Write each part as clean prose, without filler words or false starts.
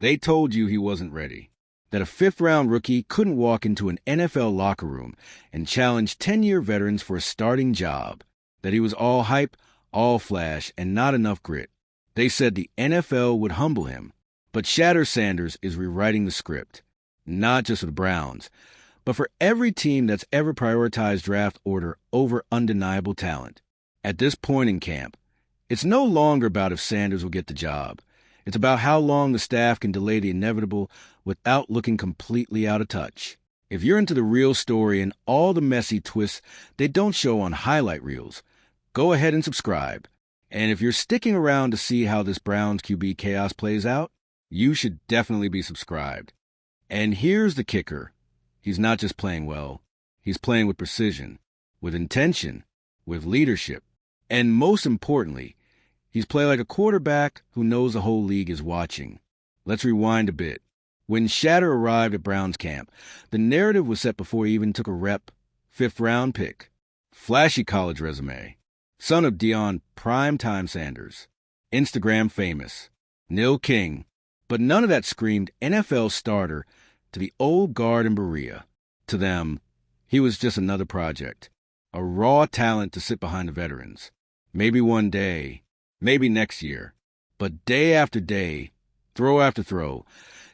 They told you he wasn't ready. That a fifth-round rookie couldn't walk into an NFL locker room and challenge 10-year veterans for a starting job. That he was all hype, all flash, and not enough grit. They said the NFL would humble him. But Shedeur Sanders is rewriting the script. Not just for the Browns, but for every team that's ever prioritized draft order over undeniable talent. At this point in camp, it's no longer about if Sanders will get the job. It's about how long the staff can delay the inevitable without looking completely out of touch. If you're into the real story and all the messy twists they don't show on highlight reels, go ahead and subscribe. And if you're sticking around to see how this Browns QB chaos plays out, you should definitely be subscribed. And here's the kicker. He's not just playing well. He's playing with precision, with intention, with leadership. And most importantly, he's playing like a quarterback who knows the whole league is watching. Let's rewind a bit. When Shedeur arrived at Browns camp, the narrative was set before he even took a rep. Fifth-round pick. Flashy college resume. Son of Deion Primetime Sanders. Instagram famous. Nil King. But none of that screamed NFL starter to the old guard in Berea. To them, he was just another project. A raw talent to sit behind the veterans. Maybe one day, maybe next year. But day after day, throw after throw,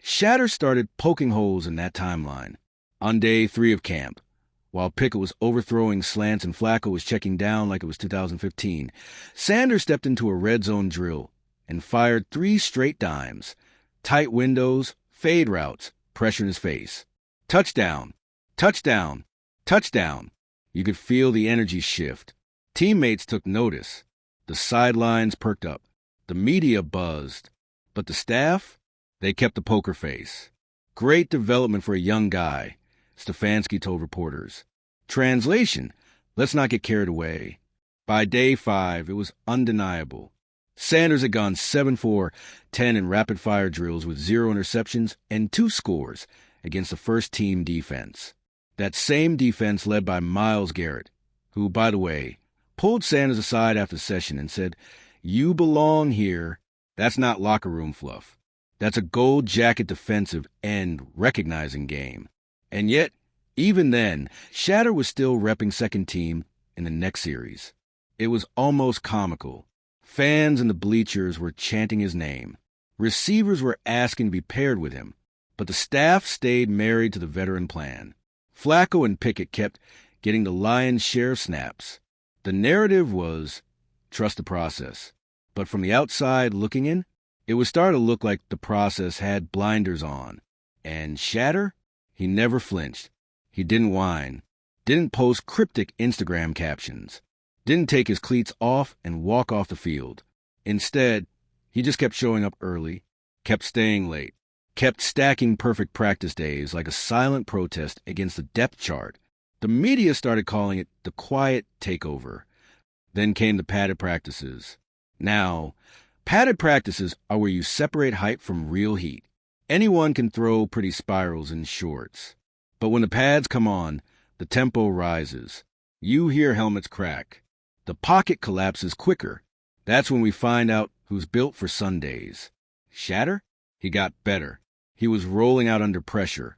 Shedeur started poking holes in that timeline. On day 3 of camp, while Pickett was overthrowing slants and Flacco was checking down like it was 2015, Sanders stepped into a red zone drill and fired 3 straight dimes. Tight windows, fade routes, pressure in his face. Touchdown, touchdown, touchdown. You could feel the energy shift. Teammates took notice. The sidelines perked up. The media buzzed. But the staff, they kept the poker face. Great development for a young guy, Stefanski told reporters. Translation, let's not get carried away. By day 5, it was undeniable. Sanders had gone 7-for-10 in rapid-fire drills with 0 interceptions and 2 scores against the first-team defense. That same defense led by Myles Garrett, who, by the way, pulled Sanders aside after the session and said, "You belong here. That's not locker room fluff. That's a gold jacket defensive end recognizing game." And yet, even then, Shedeur was still repping second team in the next series. It was almost comical. Fans in the bleachers were chanting his name. Receivers were asking to be paired with him, but the staff stayed married to the veteran plan. Flacco and Pickett kept getting the lion's share of snaps. The narrative was, trust the process. But from the outside looking in, it was starting to look like the process had blinders on. And Shedeur? He never flinched. He didn't whine. Didn't post cryptic Instagram captions. Didn't take his cleats off and walk off the field. Instead, he just kept showing up early, kept staying late, kept stacking perfect practice days like a silent protest against the depth chart. The media started calling it the quiet takeover. Then came the padded practices. Now, padded practices are where you separate hype from real heat. Anyone can throw pretty spirals in shorts. But when the pads come on, the tempo rises. You hear helmets crack. The pocket collapses quicker. That's when we find out who's built for Sundays. Shedeur? He got better. He was rolling out under pressure,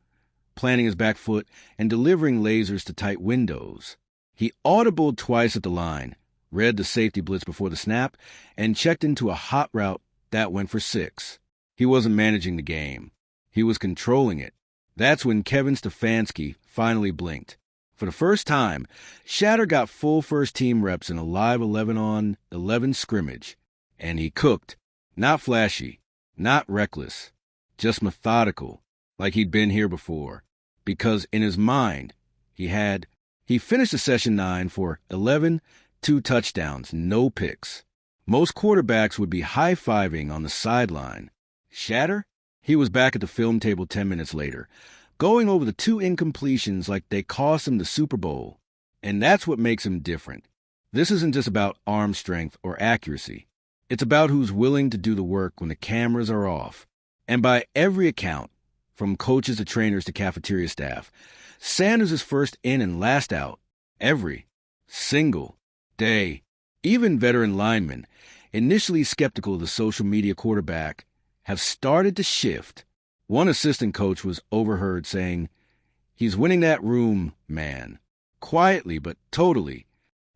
planting his back foot and delivering lasers to tight windows. He audibled twice at the line, read the safety blitz before the snap, and checked into a hot route that went for 6. He wasn't managing the game. He was controlling it. That's when Kevin Stefanski finally blinked. For the first time, Shedeur got full first-team reps in a live 11-on-11 scrimmage. And he cooked. Not flashy, not reckless, just methodical, like he'd been here before. Because in his mind, he finished the session 9 for 11, 2 touchdowns, no picks. Most quarterbacks would be high-fiving on the sideline. Shedeur? He was back at the film table 10 minutes later, going over the 2 incompletions like they cost him the Super Bowl. And that's what makes him different. This isn't just about arm strength or accuracy. It's about who's willing to do the work when the cameras are off. And by every account, from coaches to trainers to cafeteria staff, Sanders is first in and last out every single day. Even veteran linemen, initially skeptical of the social media quarterback, have started to shift. One assistant coach was overheard saying, "He's winning that room, man." Quietly but totally.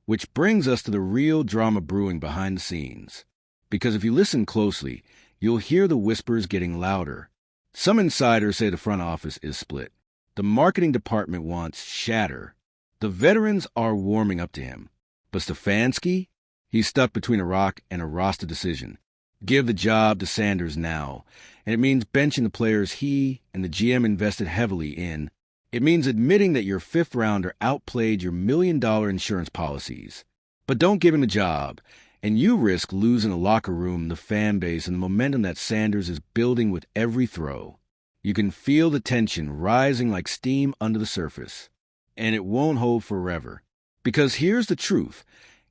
Which brings us to the real drama brewing behind the scenes. Because if you listen closely, you'll hear the whispers getting louder. Some insiders say the front office is split. The marketing department wants Shedeur. The veterans are warming up to him. But Stefanski? He's stuck between a rock and a roster decision. Give the job to Sanders now. And it means benching the players he and the GM invested heavily in. It means admitting that your fifth rounder outplayed your $1 million insurance policies. But don't give him the job, and you risk losing the locker room, the fan base, and the momentum that Sanders is building with every throw. You can feel the tension rising like steam under the surface. And it won't hold forever. Because here's the truth.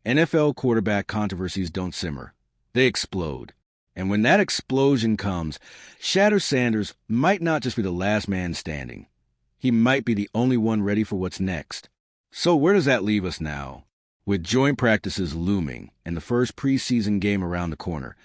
NFL quarterback controversies don't simmer. They explode. And when that explosion comes, Shedeur Sanders might not just be the last man standing. He might be the only one ready for what's next. So where does that leave us now? With joint practices looming and the first preseason game around the corner,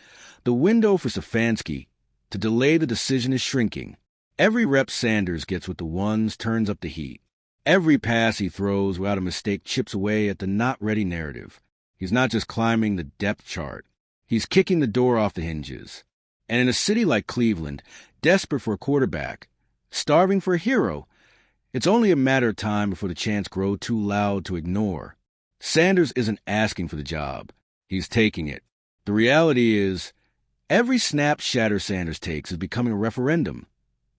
the window for Stefanski to delay the decision is shrinking. Every rep Sanders gets with the ones turns up the heat. Every pass he throws without a mistake chips away at the not-ready narrative. He's not just climbing the depth chart. He's kicking the door off the hinges. And in a city like Cleveland, desperate for a quarterback, starving for a hero, it's only a matter of time before the chants grow too loud to ignore. Sanders isn't asking for the job. He's taking it. The reality is, every snap Shedeur Sanders takes is becoming a referendum.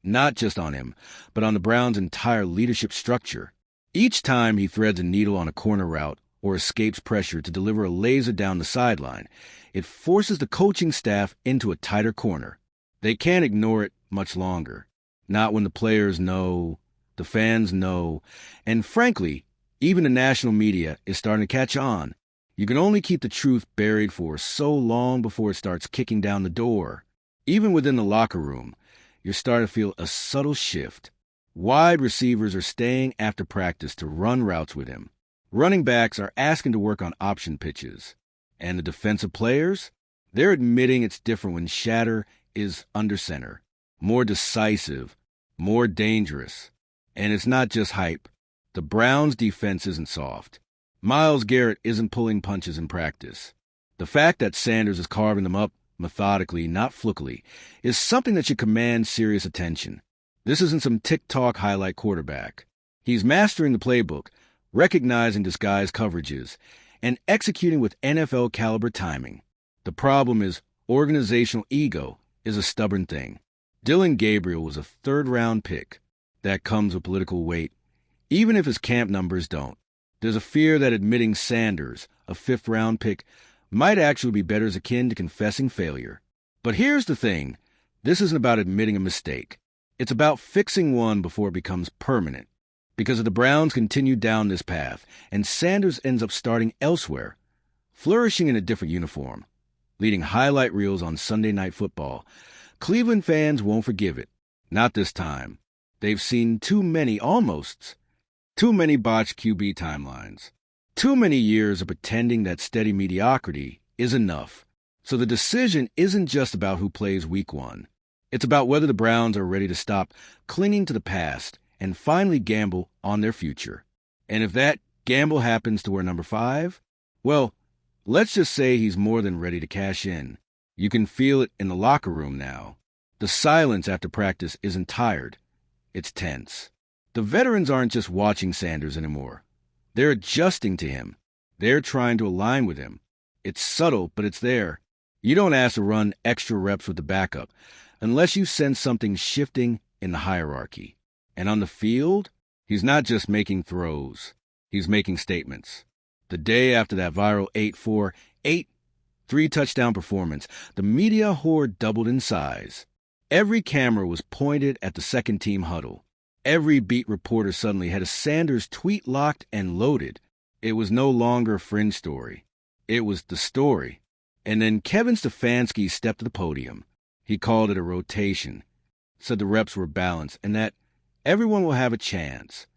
Not just on him, but on the Browns' entire leadership structure. Each time he threads a needle on a corner route or escapes pressure to deliver a laser down the sideline, it forces the coaching staff into a tighter corner. They can't ignore it much longer. Not when the players know, the fans know, and frankly, even the national media is starting to catch on. You can only keep the truth buried for so long before it starts kicking down the door. Even within the locker room, you're starting to feel a subtle shift. Wide receivers are staying after practice to run routes with him. Running backs are asking to work on option pitches. And the defensive players? They're admitting it's different when Shedeur is under center. More decisive, more dangerous. And it's not just hype. The Browns' defense isn't soft. Myles Garrett isn't pulling punches in practice. The fact that Sanders is carving them up methodically, not flukily, is something that should command serious attention. This isn't some TikTok highlight quarterback. He's mastering the playbook, recognizing disguised coverages, and executing with NFL-caliber timing. The problem is organizational ego is a stubborn thing. Dillon Gabriel was a third-round pick. That comes with political weight, even if his camp numbers don't. There's a fear that admitting Sanders, a fifth-round pick, might actually be better as akin to confessing failure. But here's the thing. This isn't about admitting a mistake. It's about fixing one before it becomes permanent. Because if the Browns continue down this path and Sanders ends up starting elsewhere, flourishing in a different uniform, leading highlight reels on Sunday Night Football, Cleveland fans won't forgive it. Not this time. They've seen too many almosts. Too many botched QB timelines. Too many years of pretending that steady mediocrity is enough. So the decision isn't just about who plays week one. It's about whether the Browns are ready to stop clinging to the past and finally gamble on their future. And if that gamble happens to wear number 5, well, let's just say he's more than ready to cash in. You can feel it in the locker room now. The silence after practice isn't tired. It's tense. The veterans aren't just watching Sanders anymore. They're adjusting to him. They're trying to align with him. It's subtle, but it's there. You don't ask to run extra reps with the backup unless you sense something shifting in the hierarchy. And on the field, he's not just making throws. He's making statements. The day after that viral 8-4-8 three-touchdown performance, the media horde doubled in size. Every camera was pointed at the second-team huddle. Every beat reporter suddenly had a Sanders tweet locked and loaded. It was no longer a fringe story. It was the story. And then Kevin Stefanski stepped to the podium. He called it a rotation, said the reps were balanced, and that everyone will have a chance.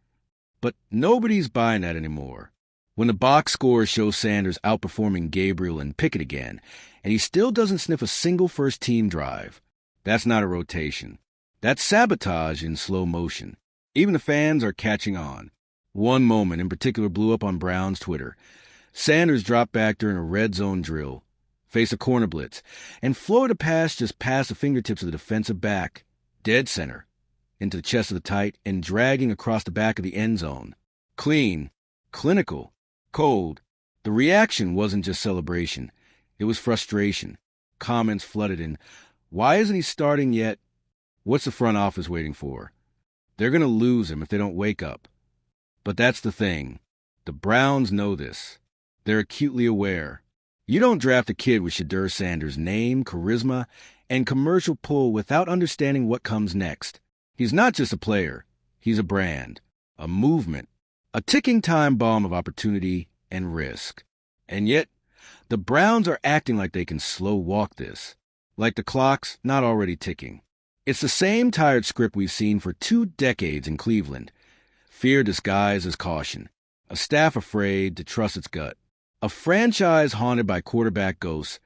But nobody's buying that anymore. When the box scores show Sanders outperforming Gabriel and Pickett again, and he still doesn't sniff a single first-team drive, That's not a rotation. That's sabotage in slow motion. Even the fans are catching on. One moment in particular blew up on Brown's Twitter. Sanders dropped back during a red zone drill, faced a corner blitz, and Florida pass just past the fingertips of the defensive back, dead center, into the chest of the tight and dragging across the back of the end zone. Clean, clinical, cold. The reaction wasn't just celebration. It was frustration. Comments flooded in. Why isn't he starting yet? What's the front office waiting for? They're going to lose him if they don't wake up. But that's the thing. The Browns know this. They're acutely aware. You don't draft a kid with Shedeur Sanders' name, charisma, and commercial pull without understanding what comes next. He's not just a player. He's a brand, a movement, a ticking time bomb of opportunity and risk. And yet, the Browns are acting like they can slow walk this, like the clock's not already ticking. It's the same tired script we've seen for 2 decades in Cleveland. Fear disguised as caution, a staff afraid to trust its gut, a franchise haunted by quarterback ghosts,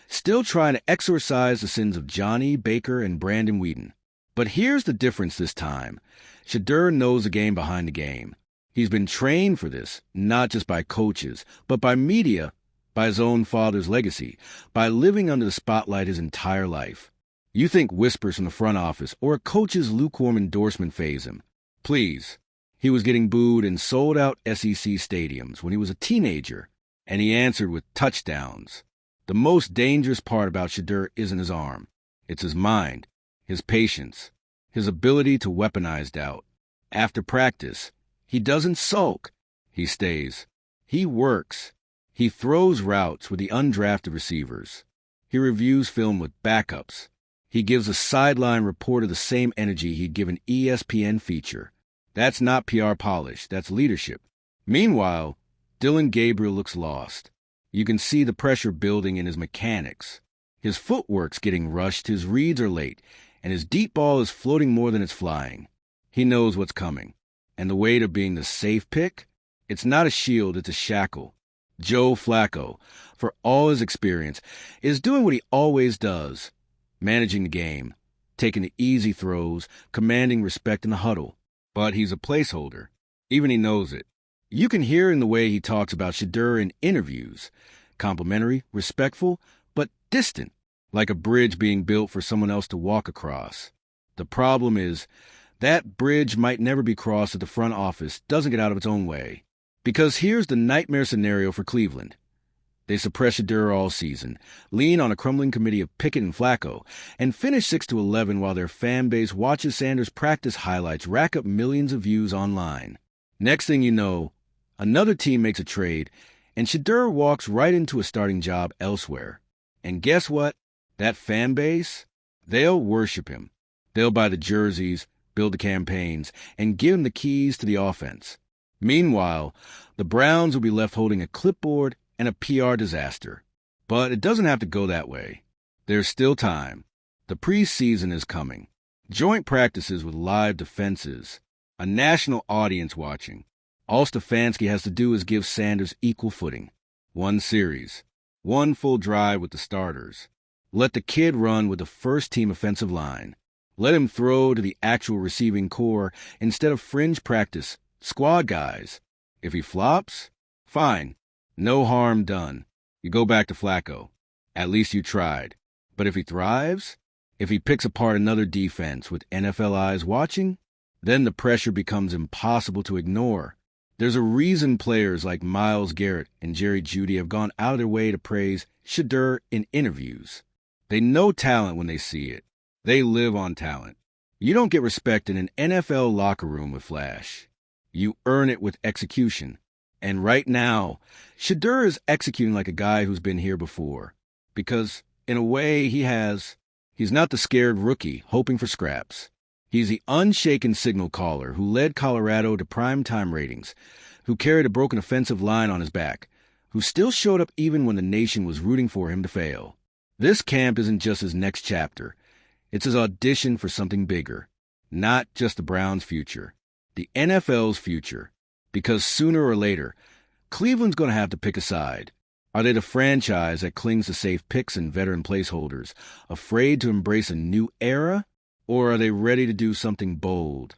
still trying to exorcise the sins of Johnny, Baker, and Brandon Whedon. But here's the difference this time. Shedeur knows the game behind the game. He's been trained for this, not just by coaches, but by media, by his own father's legacy, by living under the spotlight his entire life. You think whispers from the front office or a coach's lukewarm endorsement faze him. Please. He was getting booed in sold-out SEC stadiums when he was a teenager, and he answered with touchdowns. The most dangerous part about Shedeur isn't his arm. It's his mind, his patience, his ability to weaponize doubt. After practice, he doesn't sulk. He stays. He works. He throws routes with the undrafted receivers. He reviews film with backups. He gives a sideline reporter the same energy he'd give an ESPN feature. That's not PR polish. That's leadership. Meanwhile, Dillon Gabriel looks lost. You can see the pressure building in his mechanics. His footwork's getting rushed, his reads are late, and his deep ball is floating more than it's flying. He knows what's coming. And the weight of being the safe pick? It's not a shield, it's a shackle. Joe Flacco, for all his experience, is doing what he always does. Managing the game, taking the easy throws, commanding respect in the huddle. But he's a placeholder. Even he knows it. You can hear in the way he talks about Shedeur in interviews. Complimentary, respectful, but distant, like a bridge being built for someone else to walk across. The problem is, that bridge might never be crossed if the front office doesn't get out of its own way. Because here's the nightmare scenario for Cleveland. They suppress Shedeur all season, lean on a crumbling committee of Pickett and Flacco, and finish 6-11 while their fan base watches Sanders' practice highlights rack up millions of views online. Next thing you know, another team makes a trade, and Shedeur walks right into a starting job elsewhere. And guess what? That fan base? They'll worship him. They'll buy the jerseys, build the campaigns, and give him the keys to the offense. Meanwhile, the Browns will be left holding a clipboard and a PR disaster. But it doesn't have to go that way. There's still time. The preseason is coming. Joint practices with live defenses. A national audience watching. All Stefanski has to do is give Sanders equal footing. One series. One full drive with the starters. Let the kid run with the first-team offensive line. Let him throw to the actual receiving core instead of fringe practice, squad guys. If he flops, fine. No harm done. You go back to Flacco. At least you tried. But if he thrives, if he picks apart another defense with NFL eyes watching, then the pressure becomes impossible to ignore. There's a reason players like Myles Garrett and Jerry Jeudy have gone out of their way to praise Shedeur in interviews. They know talent when they see it. They live on talent. You don't get respect in an NFL locker room with flash. You earn it with execution. And right now, Shedeur is executing like a guy who's been here before. Because, in a way, he has. He's not the scared rookie hoping for scraps. He's the unshaken signal caller who led Colorado to primetime ratings, who carried a broken offensive line on his back, who still showed up even when the nation was rooting for him to fail. This camp isn't just his next chapter. It's his audition for something bigger. Not just the Browns' future. The NFL's future. Because sooner or later, Cleveland's going to have to pick a side. Are they the franchise that clings to safe picks and veteran placeholders, afraid to embrace a new era? Or are they ready to do something bold,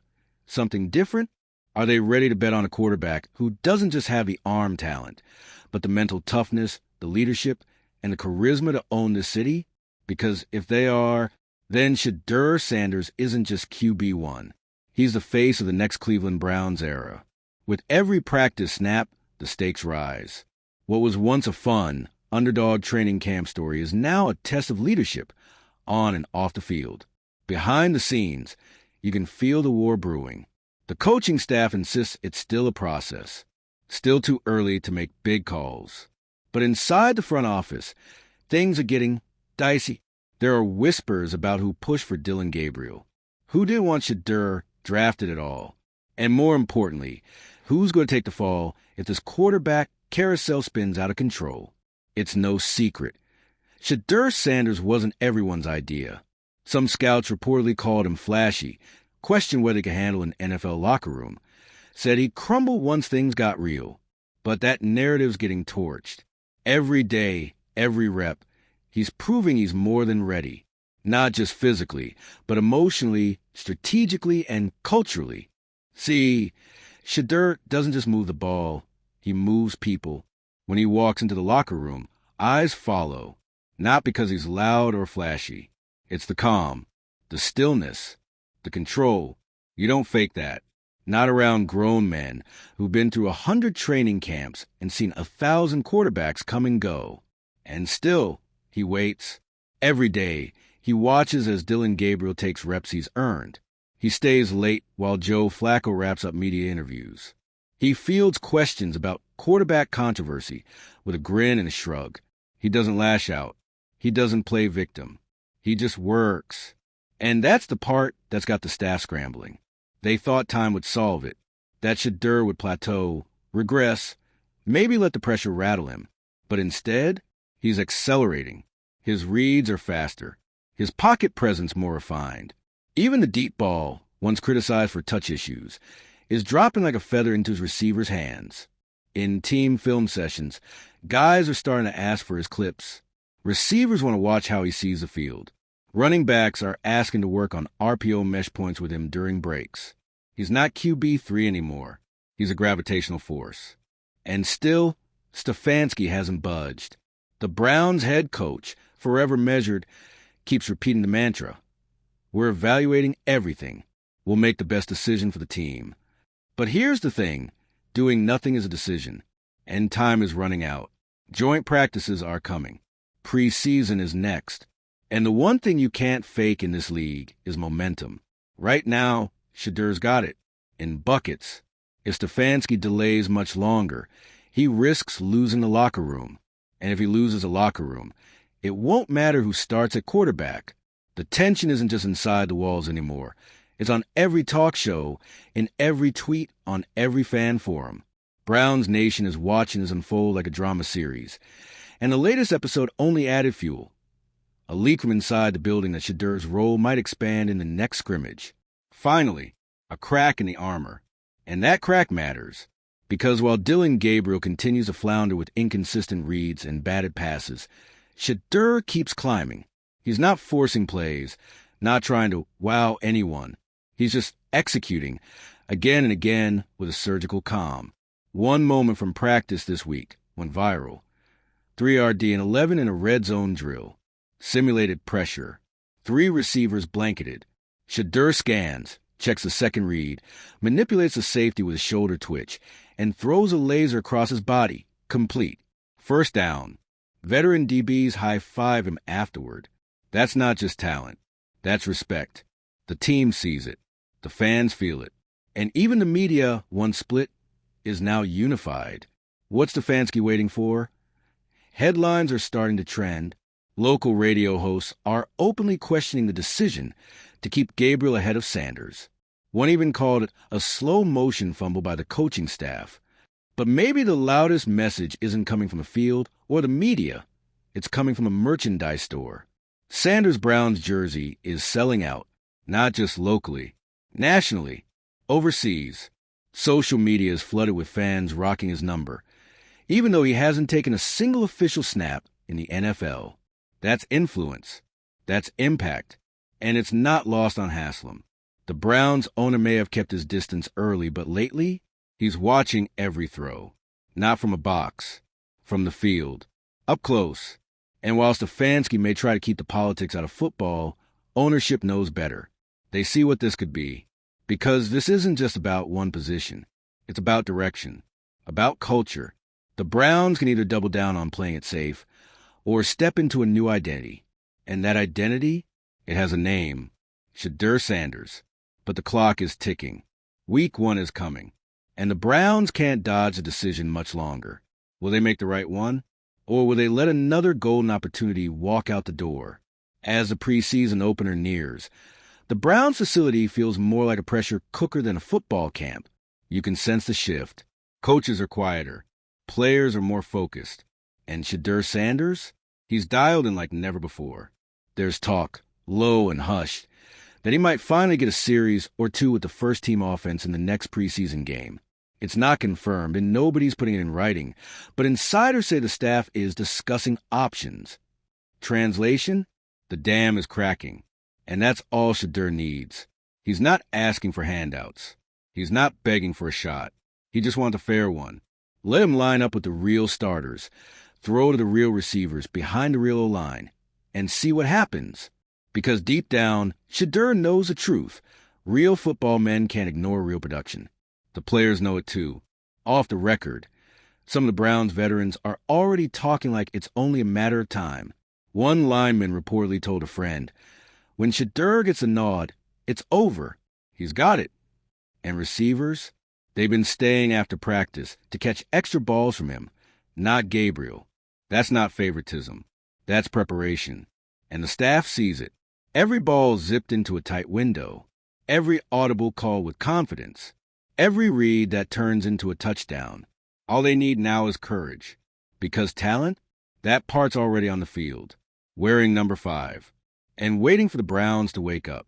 something different? Are they ready to bet on a quarterback who doesn't just have the arm talent, but the mental toughness, the leadership, and the charisma to own the city? Because if they are, then Shedeur Sanders isn't just QB1. He's the face of the next Cleveland Browns era. With every practice snap, the stakes rise. What was once a fun, underdog training camp story is now a test of leadership, on and off the field. Behind the scenes, you can feel the war brewing. The coaching staff insists it's still a process, still too early to make big calls. But inside the front office, things are getting dicey. There are whispers about who pushed for Dillon Gabriel, who didn't want Shedeur drafted at all, and more importantly, who's going to take the fall if this quarterback carousel spins out of control. It's no secret. Shedeur Sanders wasn't everyone's idea. Some scouts reportedly called him flashy, questioned whether he could handle an NFL locker room, said he'd crumble once things got real. But that narrative's getting torched. Every day, every rep, he's proving he's more than ready. Not just physically, but emotionally, strategically, and culturally. See, Shedeur doesn't just move the ball, he moves people. When he walks into the locker room, eyes follow, not because he's loud or flashy. It's the calm, the stillness, the control. You don't fake that. Not around grown men who've been through 100 training camps and seen 1,000 quarterbacks come and go. And still, he waits. Every day, he watches as Dillon Gabriel takes reps he's earned. He stays late while Joe Flacco wraps up media interviews. He fields questions about quarterback controversy with a grin and a shrug. He doesn't lash out. He doesn't play victim. He just works. And that's the part that's got the staff scrambling. They thought time would solve it, that Shedeur would plateau, regress, maybe let the pressure rattle him. But instead, he's accelerating. His reads are faster. His pocket presence more refined. Even the deep ball, once criticized for touch issues, is dropping like a feather into his receiver's hands. In team film sessions, guys are starting to ask for his clips. Receivers want to watch how he sees the field. Running backs are asking to work on RPO mesh points with him during breaks. He's not QB3 anymore. He's a gravitational force. And still, Stefanski hasn't budged. The Browns head coach, forever measured, keeps repeating the mantra. We're evaluating everything. We'll make the best decision for the team. But here's the thing. Doing nothing is a decision. And time is running out. Joint practices are coming. Preseason is next. And the one thing you can't fake in this league is momentum. Right now, Shedeur's got it. In buckets. If Stefanski delays much longer, he risks losing the locker room. And if he loses a locker room, it won't matter who starts at quarterback. The tension isn't just inside the walls anymore. It's on every talk show, in every tweet, on every fan forum. Browns Nation is watching this unfold like a drama series. And the latest episode only added fuel. A leak from inside the building that Shedeur's role might expand in the next scrimmage. Finally, a crack in the armor. And that crack matters. Because while Dillon Gabriel continues to flounder with inconsistent reads and batted passes, Shedeur keeps climbing. He's not forcing plays, not trying to wow anyone. He's just executing, again and again, with a surgical calm. One moment from practice this week went viral. 3RD and 11 in a red zone drill. Simulated pressure. 3 receivers blanketed. Shedeur scans, checks the second read, manipulates the safety with a shoulder twitch, and throws a laser across his body. Complete. First down. Veteran DBs high-five him afterward. That's not just talent. That's respect. The team sees it. The fans feel it. And even the media, once split, is now unified. What's Stefanski waiting for? Headlines are starting to trend. Local radio hosts are openly questioning the decision to keep Gabriel ahead of Sanders. One even called it a slow-motion fumble by the coaching staff. But maybe the loudest message isn't coming from the field or the media. It's coming from a merchandise store. Sanders Brown's jersey is selling out, not just locally, nationally, overseas. Social media is flooded with fans rocking his number. even though he hasn't taken a single official snap in the NFL. That's influence. That's impact. And it's not lost on Haslam. The Browns' owner may have kept his distance early, but lately, he's watching every throw. Not from a box, from the field, up close. And whilst Stefanski may try to keep the politics out of football, ownership knows better. They see what this could be. Because this isn't just about one position. It's about direction, about culture. The Browns can either double down on playing it safe or step into a new identity. And that identity, it has a name, Shedeur Sanders. But the clock is ticking. Week 1 is coming. And the Browns can't dodge a decision much longer. Will they make the right one? Or will they let another golden opportunity walk out the door? As the preseason opener nears, the Browns facility feels more like a pressure cooker than a football camp. You can sense the shift. Coaches are quieter. Players are more focused. And Shedeur Sanders? He's dialed in like never before. There's talk, low and hushed, that he might finally get a series or two with the first-team offense in the next preseason game. It's not confirmed, and nobody's putting it in writing, but insiders say the staff is discussing options. Translation? The dam is cracking. And that's all Shedeur needs. He's not asking for handouts. He's not begging for a shot. He just wants a fair one. Let him line up with the real starters, throw to the real receivers behind the real O-line, and see what happens. Because deep down, Shedeur knows the truth. Real football men can't ignore real production. The players know it too. Off the record, some of the Browns veterans are already talking like it's only a matter of time. One lineman reportedly told a friend, when Shedeur gets a nod, it's over. He's got it. And receivers, they've been staying after practice to catch extra balls from him. Not Gabriel. That's not favoritism. That's preparation. And the staff sees it. Every ball zipped into a tight window. Every audible call with confidence. Every read that turns into a touchdown. All they need now is courage. Because talent, that part's already on the field. Wearing number 5. And waiting for the Browns to wake up.